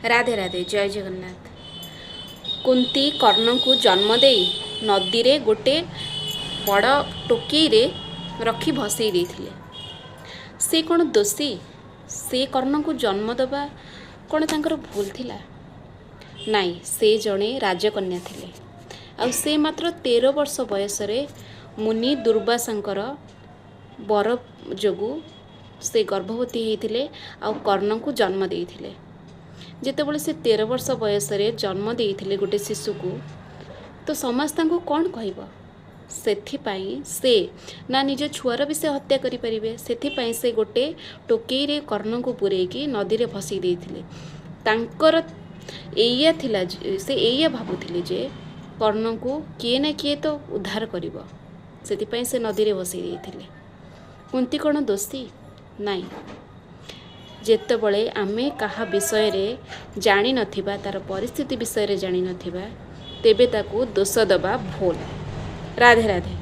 राधे राधे जय जगन्नाथ। कुंती कर्ण को जन्म दे नदी रे गोटे बड़ टोकई रे रखी भसई देथिले। से कौन दोषी? से कर्ण को जन्म दबा कौन तांकर भूल थिला? नाई, से जड़े राजकन्या थिले। आ से मात्र 13 वर्ष बयस मुनि दुर्वासांकर बर जोगु से गर्भवती होते आ कर्ण को जन्म देते। जितेबाला से 13 वर्ष बयस जन्म देते गोटे शिशु को, तो समाज तांको कौन कहब? सेथिपाई से ना निज छुआर भी से हत्या करें, से से गोटे टोकई रे कर्ण को पूरेकी नदी रे भसई देथिले। तांकर एया थिला, से एया भाबुथिले जे कर्ण को किए ना किए तो उद्धार करिवो, सेथिपाई से नदी रे भसई देथिले। कुंती कौन दोषी? नाई। जेतेबळे आमे कहा विषय रे जानी नथिबा, तार परिस्थिति विषय रे जानी नथिबा, तेबे ताकू दोष दबा भूल। राधे राधे।